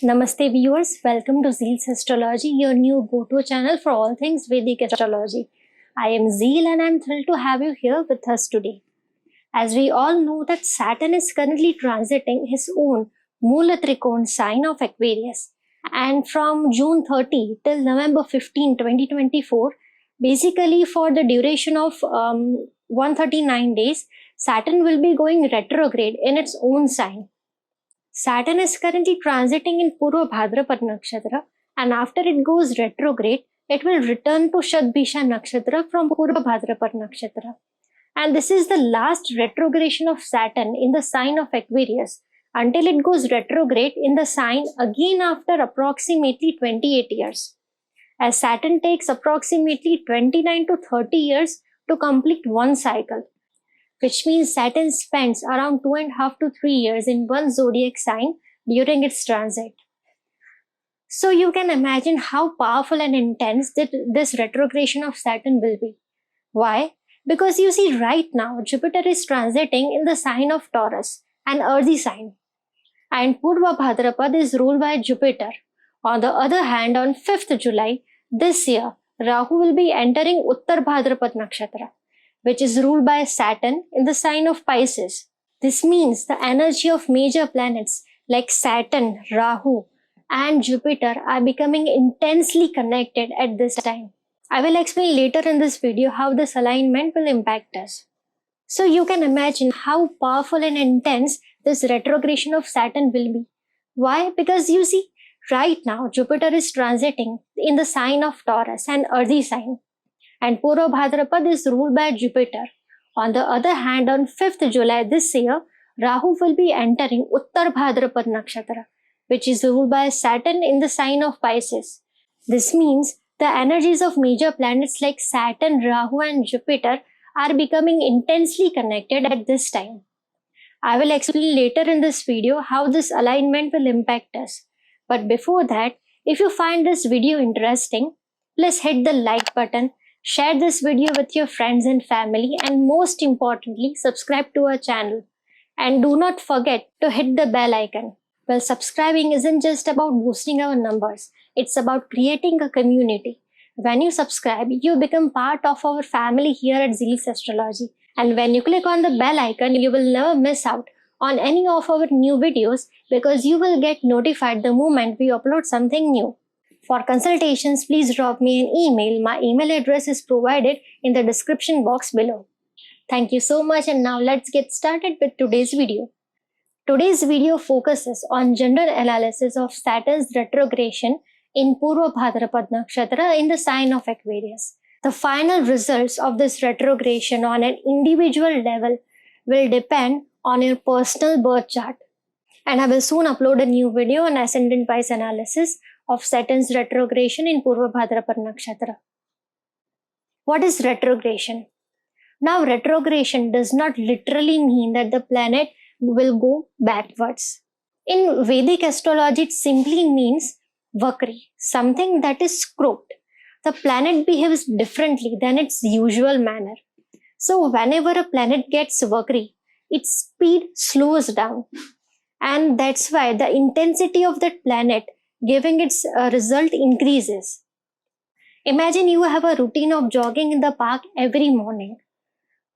Namaste viewers, welcome to Zeel's Astrology, your new go-to channel for all things Vedic astrology. I am Zeel and I am thrilled to have you here with us today. As we all know that Saturn is currently transiting his own Mula Trikona sign of Aquarius, and from June 30 till November 15, 2024, basically for the duration of 139 days, Saturn will be going retrograde in its own sign. Saturn is currently transiting in Purvabhadrapada nakshatra, and after it goes retrograde, it will return to Shadbhisha nakshatra from Purvabhadrapada nakshatra. And this is the last retrogression of Saturn in the sign of Aquarius until it goes retrograde in the sign again after approximately 28 years. As Saturn takes approximately 29 to 30 years to complete one cycle, which means Saturn spends around 2.5 to 3 years in one zodiac sign during its transit. So you can imagine how powerful and intense this retrogression of Saturn will be. Why? Because you see, right now Jupiter is transiting in the sign of Taurus, an earthy sign, and Purvabhadrapada is ruled by Jupiter. On the other hand, on 5th July this year, Rahu will be entering Uttarbhadrapada nakshatra, which is ruled by Saturn in the sign of Pisces. This means the energy of major planets like Saturn, Rahu, and Jupiter are becoming intensely connected at this time. I will explain later in this video how this alignment will impact us. So you can imagine how powerful and intense this retrogression of Saturn will be. Why? Because you see, right now Jupiter is transiting in the sign of Taurus, an earthy sign, and Purvabhadrapada is ruled by Jupiter. On the other hand, on 5th July this year, Rahu will be entering Uttarbhadrapada nakshatra, which is ruled by Saturn in the sign of Pisces. This means the energies of major planets like Saturn, Rahu and Jupiter are becoming intensely connected at this time. I will explain later in this video how this alignment will impact us. But before that, if you find this video interesting, please hit the like button, share this video with your friends and family, and most importantly, subscribe to our channel. And do not forget to hit the bell icon. Well, subscribing isn't just about boosting our numbers, it's about creating a community. When you subscribe, you become part of our family here at Zeel's Astrology. And when you click on the bell icon, you will never miss out on any of our new videos because you will get notified the moment we upload something new. For consultations, please drop me an email. My email address is provided in the description box below. Thank you so much, and now let's get started with today's video. Today's video focuses on general analysis of Saturn's retrogression in Purvabhadrapada nakshatra in the sign of Aquarius. The final results of this retrogression on an individual level will depend on your personal birth chart. And I will soon upload a new video on ascendant-wise analysis of Saturn's retrogression in Purvabhadrapada nakshatra. What is retrogression? Now, retrogression does not literally mean that the planet will go backwards. In Vedic astrology, it simply means vakri, something that is crooked. The planet behaves differently than its usual manner. So whenever a planet gets vakri, its speed slows down. And that's why the intensity of that planet giving its result increases. Imagine you have a routine of jogging in the park every morning.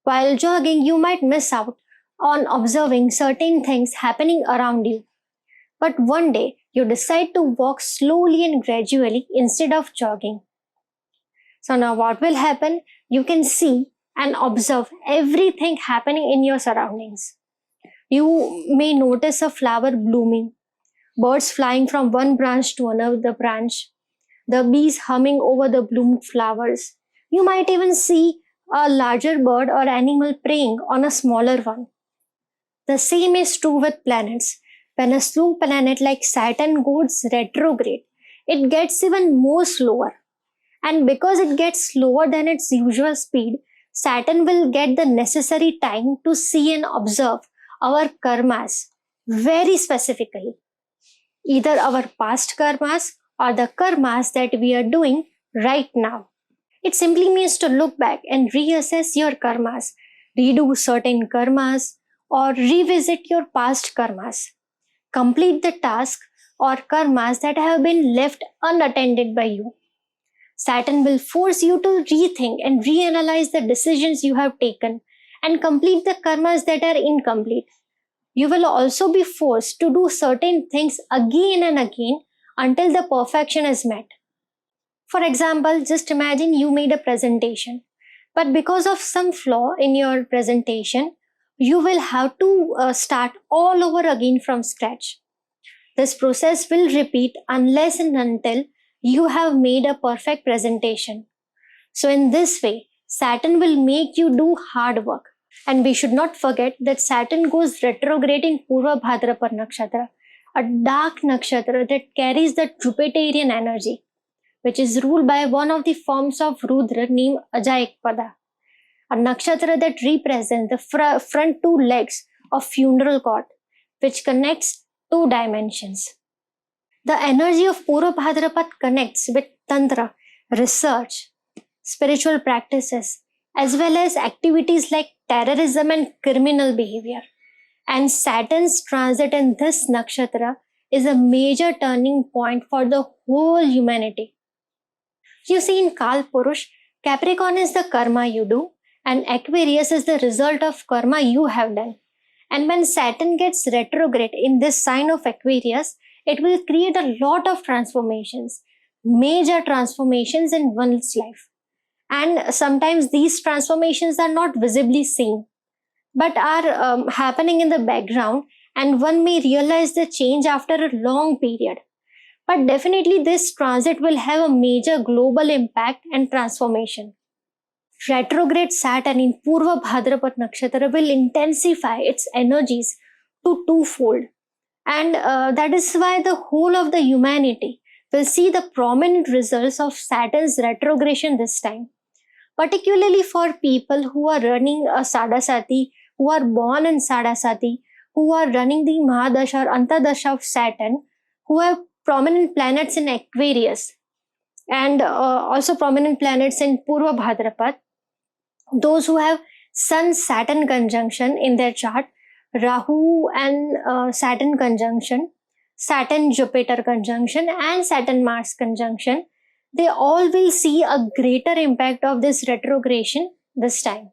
While jogging, you might miss out on observing certain things happening around you. But one day, you decide to walk slowly and gradually instead of jogging. So now what will happen? You can see and observe everything happening in your surroundings. You may notice a flower blooming, birds flying from one branch to another branch, the bees humming over the bloomed flowers. You might even see a larger bird or animal preying on a smaller one. The same is true with planets. When a slow planet like Saturn goes retrograde, it gets even more slower. And because it gets slower than its usual speed, Saturn will get the necessary time to see and observe our karmas very specifically. Either our past karmas or the karmas that we are doing right now. It simply means to look back and reassess your karmas, redo certain karmas, or revisit your past karmas. Complete the task or karmas that have been left unattended by you. Saturn will force you to rethink and reanalyze the decisions you have taken and complete the karmas that are incomplete. You will also be forced to do certain things again and again until the perfection is met. For example, just imagine you made a presentation, but because of some flaw in your presentation, you will have to start all over again from scratch. This process will repeat unless and until you have made a perfect presentation. So in this way, Saturn will make you do hard work. And we should not forget that Saturn goes retrograde in Purvabhadrapada nakshatra, a dark nakshatra that carries the Jupiterian energy, which is ruled by one of the forms of Rudra named Ajayikpada, a nakshatra that represents the front two legs of funeral cord, which connects two dimensions. The energy of Purvabhadrapada connects with Tantra, research, spiritual practices, as well as activities like terrorism and criminal behavior. And Saturn's transit in this nakshatra is a major turning point for the whole humanity. You see, in Kal Purush, Capricorn is the karma you do, and Aquarius is the result of karma you have done. And when Saturn gets retrograde in this sign of Aquarius, it will create a lot of transformations, major transformations in one's life. And sometimes these transformations are not visibly seen, but are happening in the background, and one may realize the change after a long period. But definitely this transit will have a major global impact and transformation. Retrograde Saturn in Purvabhadrapada nakshatra will intensify its energies to twofold. And that is why the whole of the humanity will see the prominent results of Saturn's retrogression this time. Particularly for people who are running a Sadasati, who are born in Sadasati, who are running the Mahadasha or Antadasha of Saturn, who have prominent planets in Aquarius and also prominent planets in Purvabhadrapada. Those who have Sun-Saturn conjunction in their chart, Rahu and Saturn conjunction, Saturn-Jupiter conjunction and Saturn-Mars conjunction, they all will see a greater impact of this retrogression this time.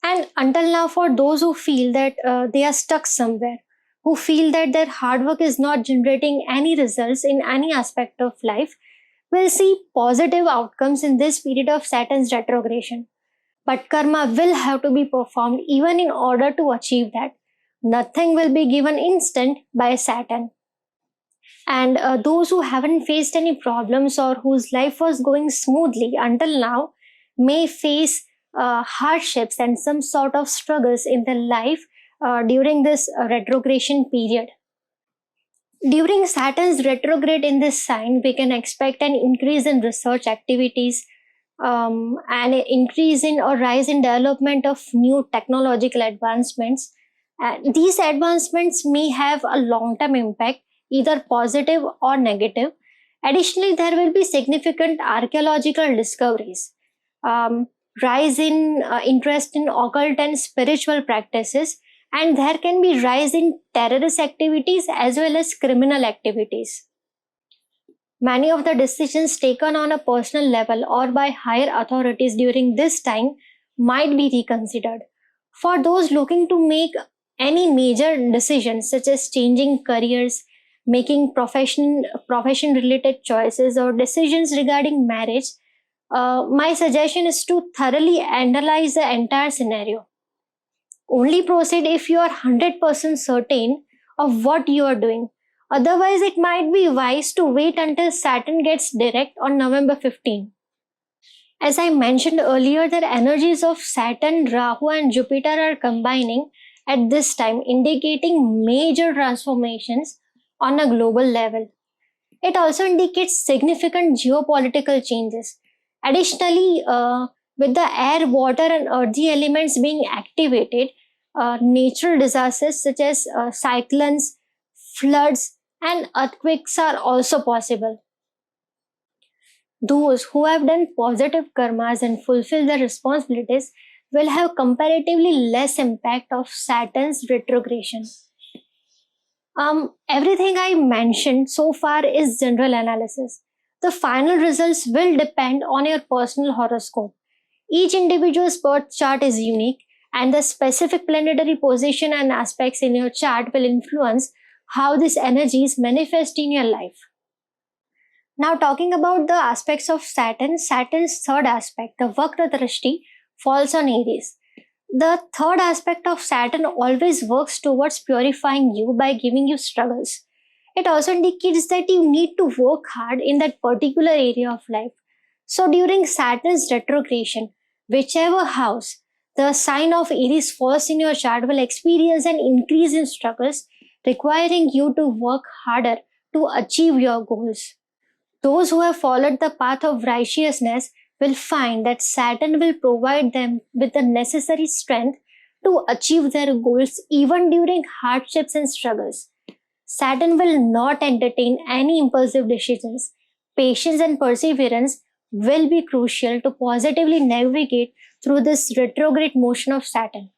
And until now, for those who feel that they are stuck somewhere, who feel that their hard work is not generating any results in any aspect of life, will see positive outcomes in this period of Saturn's retrogression. But karma will have to be performed even in order to achieve that. Nothing will be given instant by Saturn. And those who haven't faced any problems or whose life was going smoothly until now may face hardships and some sort of struggles in their life during this retrogression period. During Saturn's retrograde in this sign, we can expect an increase in research activities, an increase in or rise in development of new technological advancements. These advancements may have a long-term impact, either positive or negative. Additionally, there will be significant archaeological discoveries, rise in interest in occult and spiritual practices, and there can be rise in terrorist activities as well as criminal activities. Many of the decisions taken on a personal level or by higher authorities during this time might be reconsidered. For those looking to make any major decisions such as changing careers, making profession-related choices or decisions regarding marriage, my suggestion is to thoroughly analyze the entire scenario. Only proceed if you are 100% certain of what you are doing. Otherwise, it might be wise to wait until Saturn gets direct on November 15. As I mentioned earlier, the energies of Saturn, Rahu and Jupiter are combining at this time, indicating major transformations on a global level. It also indicates significant geopolitical changes. Additionally, with the air, water and earthy elements being activated, natural disasters such as cyclones, floods and earthquakes are also possible. Those who have done positive karmas and fulfill their responsibilities will have comparatively less impact of Saturn's retrogression. Everything I mentioned so far is general analysis. The final results will depend on your personal horoscope. Each individual's birth chart is unique, and the specific planetary position and aspects in your chart will influence how these energies manifest in your life. Now, talking about the aspects of Saturn, Saturn's third aspect, the Vakra Drishti, falls on Aries. The third aspect of Saturn always works towards purifying you by giving you struggles. It also indicates that you need to work hard in that particular area of life. So during Saturn's retrogression, whichever house the sign of Aries falls in your chart will experience an increase in struggles, requiring you to work harder to achieve your goals. Those who have followed the path of righteousness will find that Saturn will provide them with the necessary strength to achieve their goals even during hardships and struggles. Saturn will not entertain any impulsive decisions. Patience and perseverance will be crucial to positively navigate through this retrograde motion of Saturn.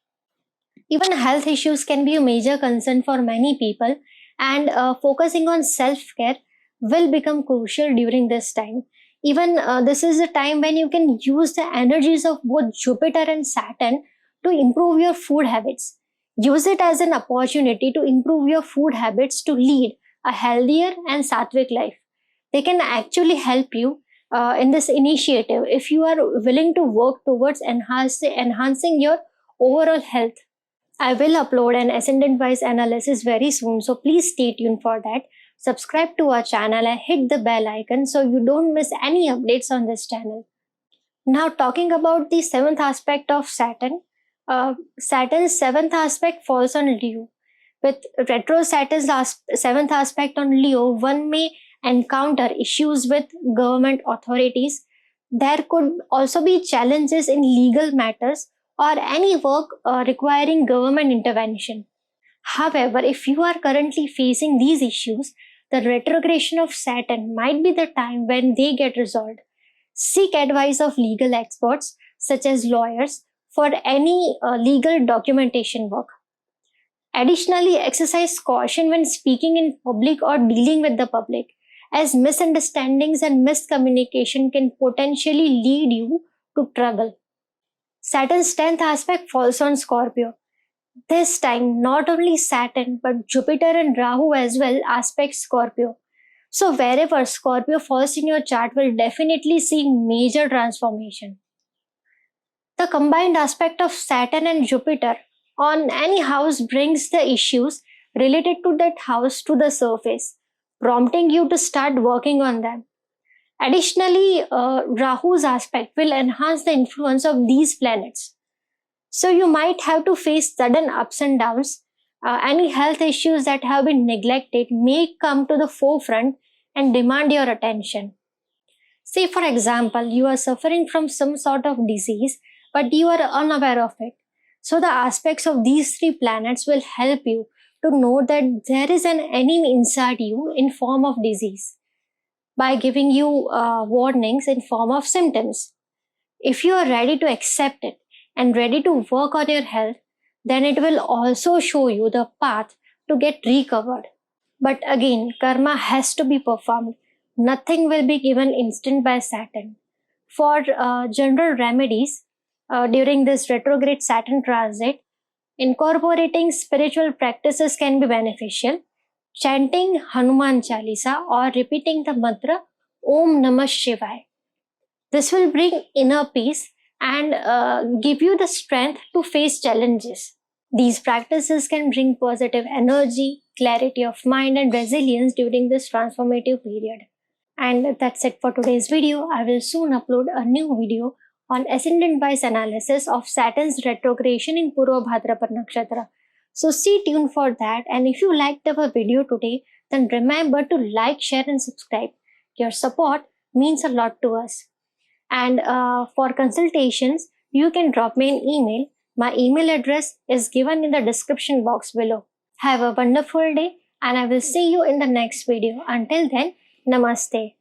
Even health issues can be a major concern for many people, and focusing on self-care will become crucial during this time. Even this is a time when you can use the energies of both Jupiter and Saturn to improve your food habits. Use it as an opportunity to improve your food habits to lead a healthier and sattvic life. They can actually help you in this initiative if you are willing to work towards enhancing your overall health. I will upload an ascendant wise analysis very soon, so please stay tuned for that. Subscribe to our channel and hit the bell icon so you don't miss any updates on this channel. Now, talking about the seventh aspect of Saturn, Saturn's seventh aspect falls on Leo. With retro Saturn's seventh aspect on Leo, one may encounter issues with government authorities. There could also be challenges in legal matters or any work requiring government intervention. However, if you are currently facing these issues, the retrogression of Saturn might be the time when they get resolved. Seek advice of legal experts, such as lawyers, for any legal documentation work. Additionally, exercise caution when speaking in public or dealing with the public, as misunderstandings and miscommunication can potentially lead you to trouble. Saturn's 10th aspect falls on Scorpio. This time, not only Saturn but Jupiter and Rahu as well aspect Scorpio. So wherever Scorpio falls in your chart will definitely see major transformation. The combined aspect of Saturn and Jupiter on any house brings the issues related to that house to the surface, prompting you to start working on them. Additionally, Rahu's aspect will enhance the influence of these planets. So you might have to face sudden ups and downs. Any health issues that have been neglected may come to the forefront and demand your attention. Say, for example, you are suffering from some sort of disease, but you are unaware of it. So the aspects of these three planets will help you to know that there is an enemy inside you in form of disease by giving you warnings in form of symptoms. If you are ready to accept it and ready to work on your health, then it will also show you the path to get recovered. But again, karma has to be performed. Nothing will be given instant by Saturn. For general remedies during this retrograde Saturn transit, incorporating spiritual practices can be beneficial. Chanting Hanuman Chalisa or repeating the mantra Om Namah Shivaya. This will bring inner peace and give you the strength to face challenges. These practices can bring positive energy, clarity of mind and resilience during this transformative period. And that's it for today's video. I will soon upload a new video on ascendant-wise analysis of Saturn's retrogression in Purvabhadrapada nakshatra. So stay tuned for that, and if you liked our video today, then remember to like, share and subscribe. Your support means a lot to us. And for consultations, you can drop me an email. My email address is given in the description box below. Have a wonderful day and I will see you in the next video. Until then, Namaste.